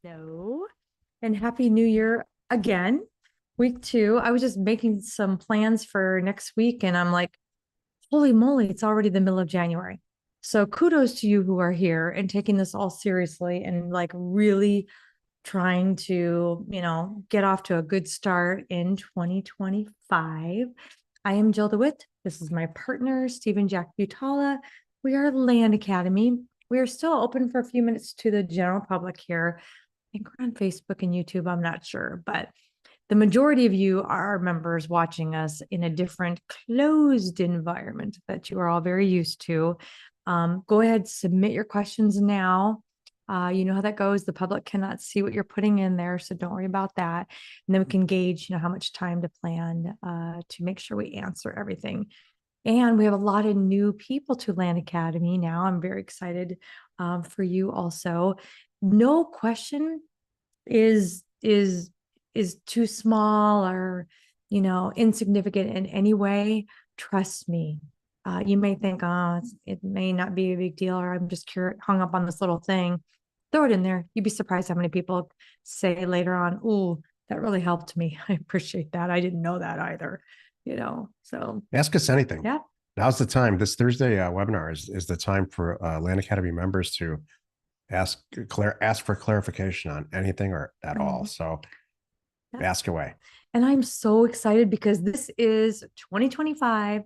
Hello, and Happy New Year again. Week two. I was just making some plans for next week, and I'm like, holy moly, it's already the middle of January. So kudos to you who are here and taking this all seriously and like really trying to, get off to a good start in 2025. I am Jill DeWitt. This is my partner, Stephen Jack Butala. We are Land Academy. We are still open for a few minutes to the general public here. I think we're on Facebook and YouTube. I'm not sure, but the majority of you are members watching us in a different closed environment that you are all very used to. Go ahead, submit your questions now. You know how that goes. The public cannot see what you're putting in there, so don't worry about that. And then we can gauge, how much time to plan to make sure we answer everything. And we have a lot of new people to Land Academy now. I'm very excited for you also. No question is too small or insignificant in any way. Trust me. You may think, oh, it may not be a big deal, or I'm just hung up on this little thing. Throw it in there. You'd be surprised how many people say later on, "Oh, that really helped me. I appreciate that. I didn't know that either." So Ask us anything. yeah. Now's the time. This Thursday webinar is the time for Land Academy members to ask for clarification on anything or at all. So Yeah. ask away. And I'm so excited because this is 2025,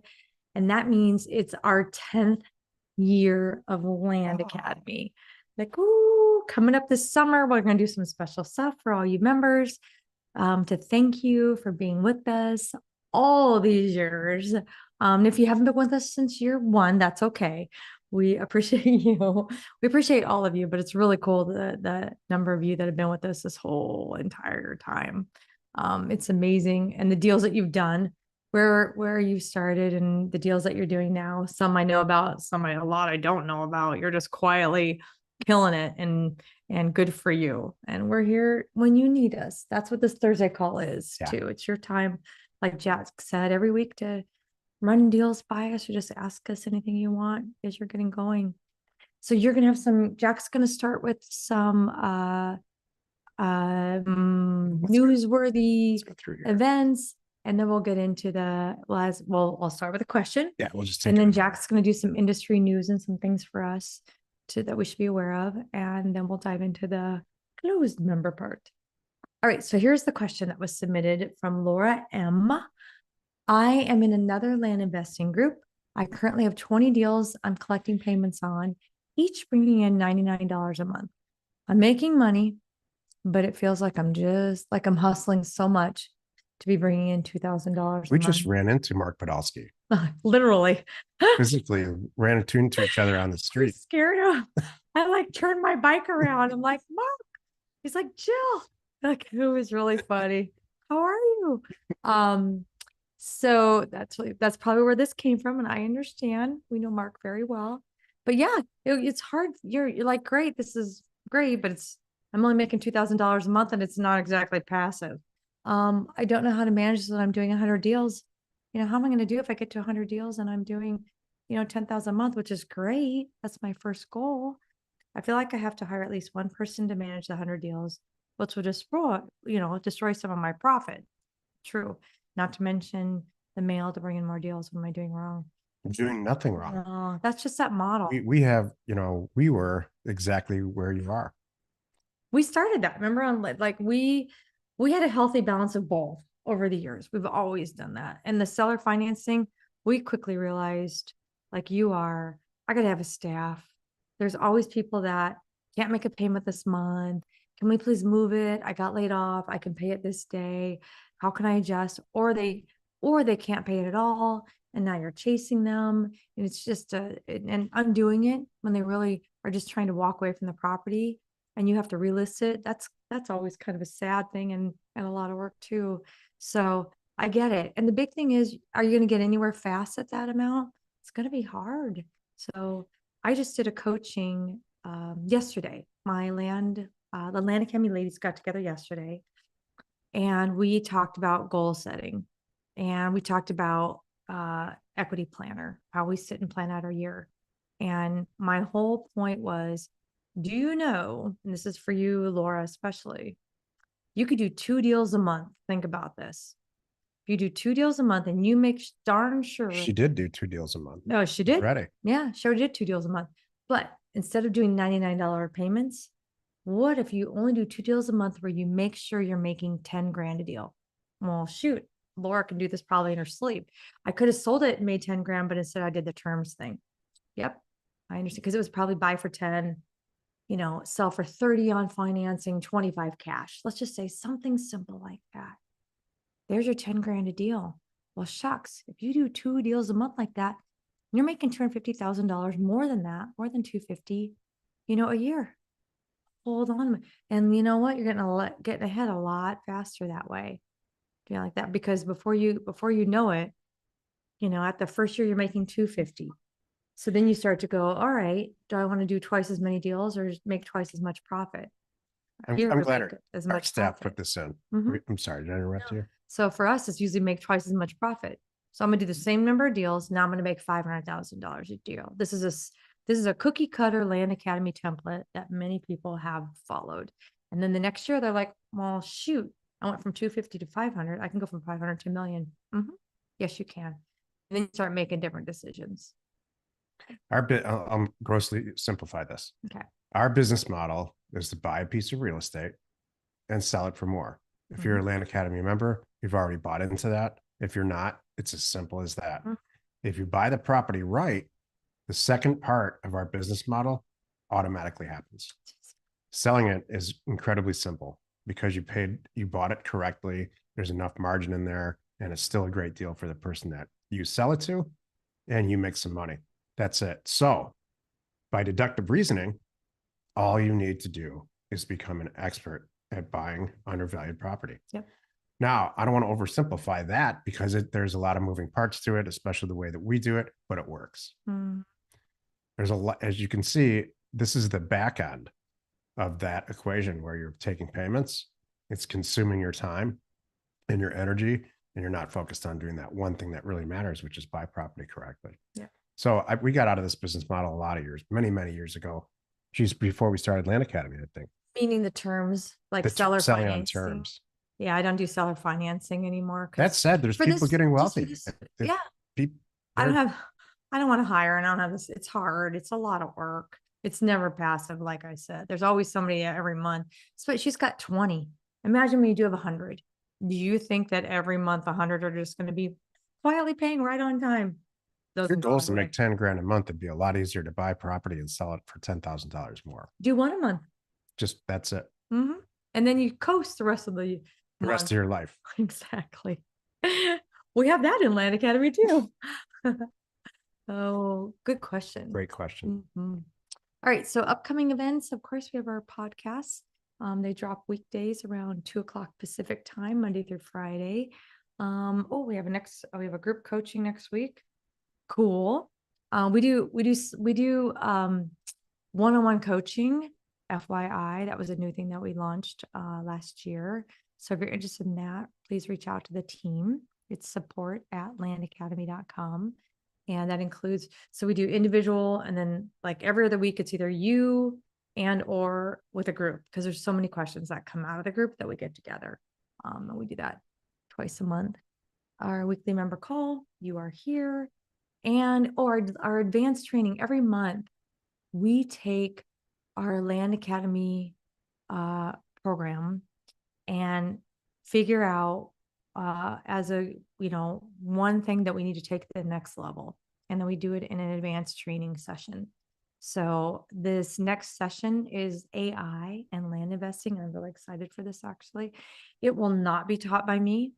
and that means it's our 10th year of Land Academy. Like, ooh, coming up this summer, we're going to do some special stuff for all you members to thank you for being with us all these years. If you haven't been with us since year one, that's okay. We appreciate you. We appreciate all of you, but it's really cool the number of you that have been with us this whole entire time. It's amazing. And the deals that you've done, where you started and the deals that you're doing now, some I know about, a lot I don't know about. You're just quietly killing it, and good for you. And we're here when you need us. That's what this Thursday call is too. It's your time, like Jack said, every week to run deals by us or just ask us anything you want as you're getting going. So you're gonna have Jack's gonna start with some newsworthy events, and then we'll get into I'll start with a question. Yeah, we'll just and then Jack's going to do some industry news and some things for us that we should be aware of, and then we'll dive into the closed member part. All right, so here's the question that was submitted from Laura M. I am in another land investing group. I currently have 20 deals I'm collecting payments on, each bringing in $99 a month. I'm making money, but it feels like I'm hustling so much to be bringing in $2,000. We just ran into Mark Podolsky. Literally. Physically ran into each other on the street. I scared him. I like turned my bike around. I'm like, Mark. He's like, Jill. Like, it was really funny. How are you? So that's probably where this came from, and I understand. We know Mark very well. But yeah, it's hard. You're like, great, this is great, but I'm only making $2,000 a month, and it's not exactly passive. I don't know how to manage this when I'm doing 100 deals. How am I going to do if I get to 100 deals and I'm doing, 10,000 a month, which is great. That's my first goal. I feel like I have to hire at least one person to manage the 100 deals, which will destroy some of my profit. True. Not to mention the mail to bring in more deals. What am I doing wrong? I'm doing nothing wrong. No, that's just that model. We were exactly where you are. We started that. Remember we had a healthy balance of both over the years. We've always done that. And the seller financing, we quickly realized, like I got to have a staff. There's always people that can't make a payment this month. Can we please move it? I got laid off. I can pay it this day. How can I adjust? Or they can't pay it at all. And now you're chasing them. And it's just and undoing it when they really are just trying to walk away from the property and you have to relist it. That's always kind of a sad thing and a lot of work too. So I get it. And the big thing is, are you going to get anywhere fast at that amount? It's going to be hard. So I just did a coaching yesterday. The Land Academy ladies got together yesterday, and we talked about goal setting, and we talked about equity planner, how we sit and plan out our year. And my whole point was, Do you know, and this is for you, Laura, especially, you could do 2 deals a month. Think about this. If you do 2 deals a month and you make darn sure. She did do 2 deals a month. Oh, she did? Already. Yeah, sure did 2 deals a month. But instead of doing $99 payments, what if you only do 2 deals a month where you make sure you're making 10 grand a deal? Well, shoot, Laura can do this probably in her sleep. I could have sold it and made 10 grand, but instead I did the terms thing. Yep. I understand because it was probably buy for 10, sell for 30 on financing, 25 cash. Let's just say something simple like that. There's your 10 grand a deal. Well, shucks, if you do 2 deals a month like that, you're making $250,000 more than that, more than 250, a year. Hold on. And you know what? You're getting ahead a lot faster that way. Doing like that, because before you know it, at the first year you're making 250. So then you start to go, all right, do I want to do twice as many deals or make twice as much profit? I'm Here, glad make as our much staff profit. put this in. Mhm. I'm sorry, did I interrupt you? So for us, it's usually make twice as much profit. So I'm gonna do the same number of deals. Now I'm gonna make $500,000 a deal. This is a cookie cutter Land Academy template that many people have followed. And then the next year they're like, well, shoot, I went from 250 to 500. I can go from 500 to a million. Yes, you can. And then you start making different decisions. I'll grossly simplify this. Okay. Our business model is to buy a piece of real estate and sell it for more. If you're a Land Academy member, you've already bought into that. If you're not, it's as simple as that. If you buy the property right, the second part of our business model automatically happens. Selling it is incredibly simple because you bought it correctly. There's enough margin in there, and it's still a great deal for the person that you sell it to, and you make some money. That's it. So by deductive reasoning, all you need to do is become an expert at buying undervalued property. Yep. Now, I don't want to oversimplify that because there's a lot of moving parts to it, especially the way that we do it, but it works. There's a lot, as you can see, this is the back end of that equation where you're taking payments. It's consuming your time and your energy, and you're not focused on doing that one thing that really matters, which is buy property correctly. Yeah. So we got out of this business model a lot of years, many, many years ago. Before we started Land Academy, I think. Meaning the terms, like seller selling on financing. terms. Yeah, I don't do seller financing anymore. That said, there's people getting wealthy. Yeah. I don't want to hire, and I don't have this. It's hard. It's a lot of work. It's never passive. Like I said, there's always somebody every month. So she's got 20. Imagine when you do have 100. Do you think that every month 100 are just going to be quietly paying right on time? Your goal is to make 10 grand a month. It'd be a lot easier to buy property and sell it for $10,000 more. Do one a month. That's it. And then you coast the rest of your life. Exactly. We have that in Land Academy too. Oh, good question. Great question. All right. So upcoming events, of course, we have our podcasts. They drop weekdays around 2:00 Pacific time, Monday through Friday. We have a group coaching next week. Cool. We do one-on-one coaching. FYI, that was a new thing that we launched last year. So if you're interested in that, please reach out to the team. It's support@landacademy.com. And that includes, so we do individual, and then like every other week, it's either you and or with a group, because there's so many questions that come out of the group that we get together. And we do that twice a month. Our weekly member call, you are here. And our advanced training every month, we take our Land Academy program and figure out as one thing that we need to take to the next level. And then we do it in an advanced training session. So this next session is AI and land investing. I'm really excited for this, actually. It will not be taught by me.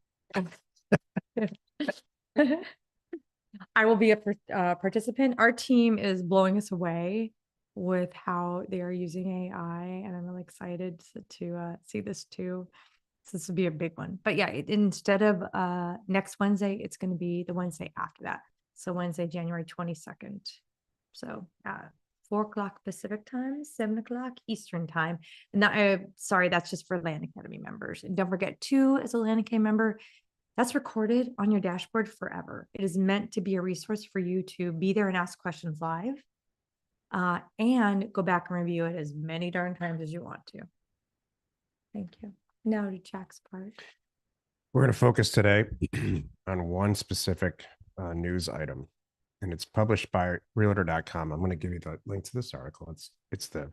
I will be a participant. Our team is blowing us away with how they are using AI, and I'm really excited to see this too. So this will be a big one. But yeah, instead of next Wednesday, it's going to be the Wednesday after that. So Wednesday, January 22nd. So 4:00 Pacific time, 7:00 Eastern time. And that's just for Land Academy members. And don't forget too, as a Land Academy member, that's recorded on your dashboard forever. It is meant to be a resource for you to be there and ask questions live. and go back and review it as many darn times as you want to. Thank you. Now to Jack's part. We're going to focus today on one specific news item, and it's published by realtor.com. I'm going to give you the link to this article. It's the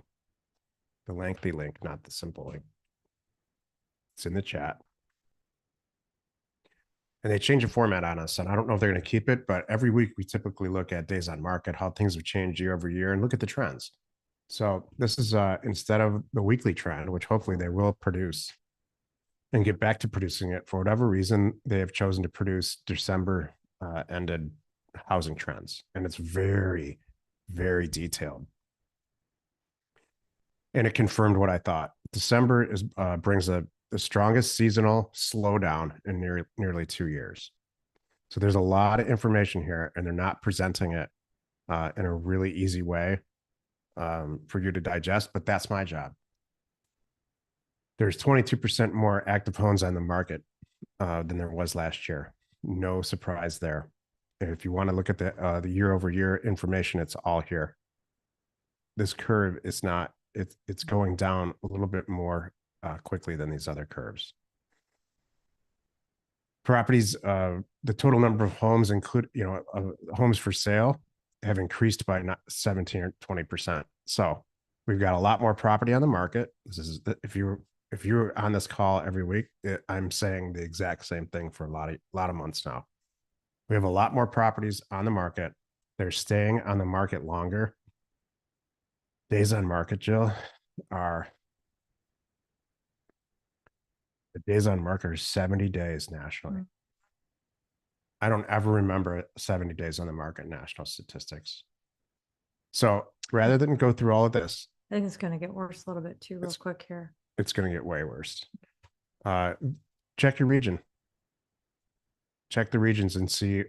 lengthy link, not the simple link. It's in the chat. And they change the format on us, and I don't know if they're going to keep it, but every week we typically look at days on market, how things have changed year over year, and look at the trends. So this is instead of the weekly trend, which hopefully they will produce and get back to producing it. For whatever reason, they have chosen to produce December ended housing trends, and it's very, very detailed. And it confirmed what I thought. December brings the strongest seasonal slowdown in nearly 2 years. So there's a lot of information here, and they're not presenting it in a really easy way for you to digest, but that's my job. There's 22% more active homes on the market than there was last year. No surprise there. And if you want to look at the year over year information, it's all here. This curve is not, it's going down a little bit more quickly than these other curves. Properties, the total number of homes homes for sale have increased by not 17 or 20%. So we've got a lot more property on the market. This is if you're on this call every week, I'm saying the exact same thing for a lot of months now. We have a lot more properties on the market. They're staying on the market longer. Days on market, Jill, are the days on market are 70 days nationally. Mm-hmm. I don't ever remember 70 days on the market national statistics. So rather than go through all of this, I think it's going to get worse a little bit too, real quick here. It's going to get way worse. Check your region. Check the regions and see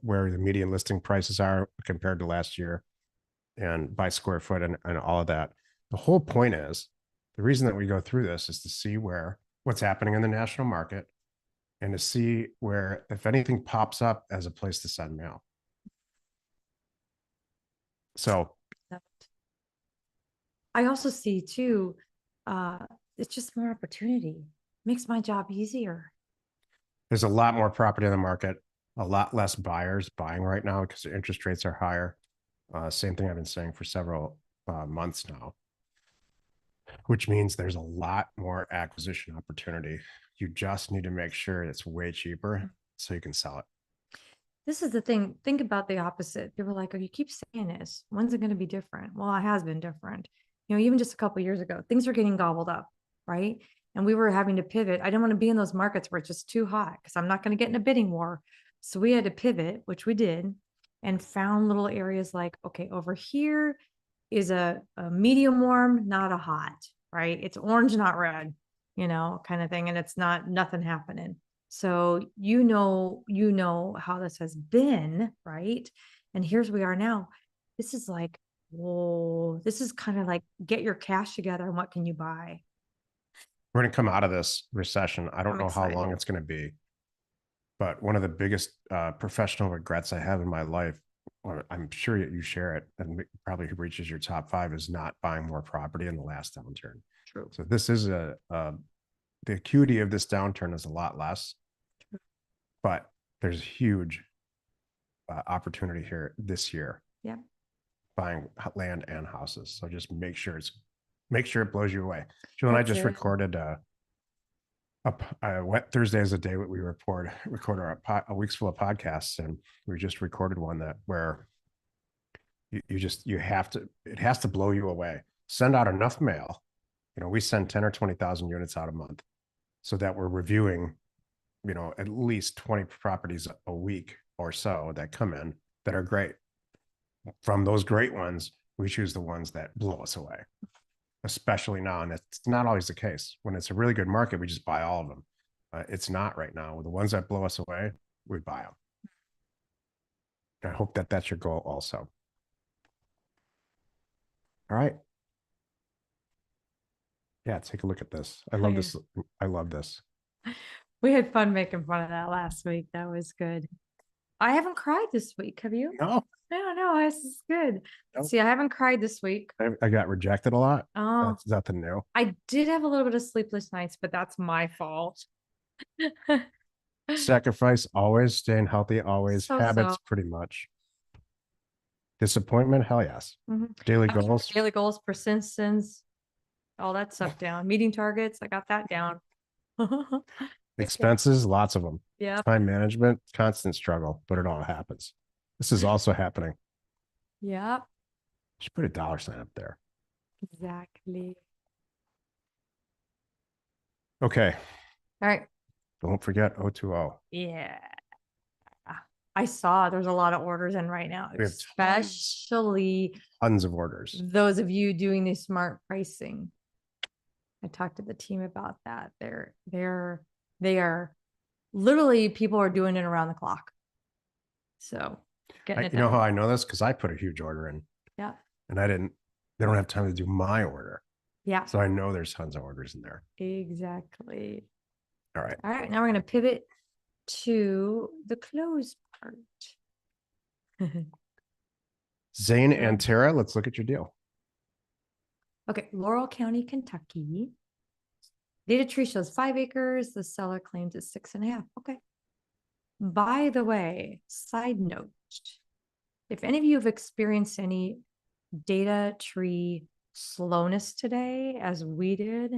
where the median listing prices are compared to last year and by square foot and all of that. The whole point is, the reason that we go through this is to see what's happening in the national market and to see where, if anything pops up as a place to send mail. So I also see too, it's just more opportunity. Makes my job easier. There's a lot more property on the market, a lot less buyers buying right now because the interest rates are higher. Same thing I've been saying for several months now, which means there's a lot more acquisition opportunity. You just need to make sure it's way cheaper so you can sell it. This is the thing. Think about the opposite. People are like, oh, you keep saying this. When's it going to be different? Well, it has been different. Even just a couple of years ago, things were getting gobbled up, right? And we were having to pivot. I didn't want to be in those markets where it's just too hot because I'm not going to get in a bidding war. So we had to pivot, which we did, and found little areas like, okay, over here is a medium warm, not a hot, right? It's orange, not red, kind of thing. And it's nothing happening. So you know how this has been, right? And here's where we are now. This is like, whoa, this is kind of like get your cash together and what can you buy? We're going to come out of this recession. I don't know how long it's going to be, but one of the biggest professional regrets I have in my life, or I'm sure you share it and probably reaches your top 5, is not buying more property in the last downturn. True. So this is the acuity of this downturn is a lot less, but there's huge opportunity here this year. Yeah. Buying land and houses. So just make sure it blows you away. Jill and I just recorded Thursday is a day that we record a week's full of podcasts, and we just recorded one where it has to blow you away. Send out enough mail. We send 10 or 20,000 units out a month so that we're reviewing, at least 20 properties a week or so that come in that are great. From those great ones, we choose the ones that blow us away, especially now. And it's not always the case. When it's a really good market, we just buy all of them. It's not right now. The ones that blow us away, we buy them. I hope that that's your goal also. All right. Yeah, take a look at this. I love this. I love this. We had fun making fun of that last week. That was good. I haven't cried this week. Have you? No, No, no, this is good. no. See, I haven't cried this week. I got rejected a lot. Oh, That's nothing new. I did have a little bit of sleepless nights, but that's my fault. Sacrifice always, staying healthy always, So. habits pretty much. Disappointment, hell yes. Mhm. Daily I was goals. daily goals, persistence, all that stuff down. Meeting targets, I got that down. Expenses, lots of them. Yeah. Time management, constant struggle, but it all happens. This is also happening. Yep. Should put a dollar sign up there. Exactly. Okay. All right. Don't forget 020. Yeah. I saw there's a lot of orders in right now, We have especially tons of orders. those of you doing the smart pricing. I talked to the team about that. They are literally, people are doing it around the clock. So getting it You know done. how I know this? Because I put a huge order in. Yeah. And they don't have time to do my order. Yeah. So I know there's tons of orders in there. Exactly. All right. All right. Now we're going to pivot to the close part. Zane and Tara, let's look at your deal. Okay. Laurel County, Kentucky. Data tree shows 5 acres. The seller claims it's 6.5. Okay. By the way, side note, if any of you have experienced any data tree slowness today, as we did,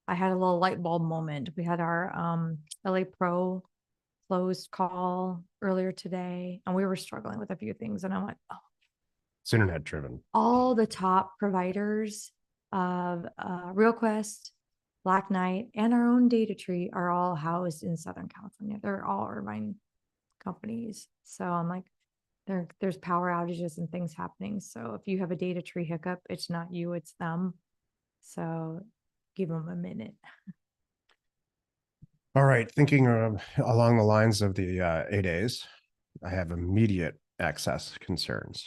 I had a little light bulb moment. We had our LA Pro closed call earlier today, and we were struggling with a few things. And I'm like, oh, It's internet driven. all the top providers of RealQuest, Black Knight, and our own data tree are all housed in Southern California. They're all Irvine companies. So I'm like, there's power outages and things happening. So if you have a data tree hiccup, it's not you, it's them. So give them a minute. All right. Thinking along the lines of the 8As, I have immediate access concerns.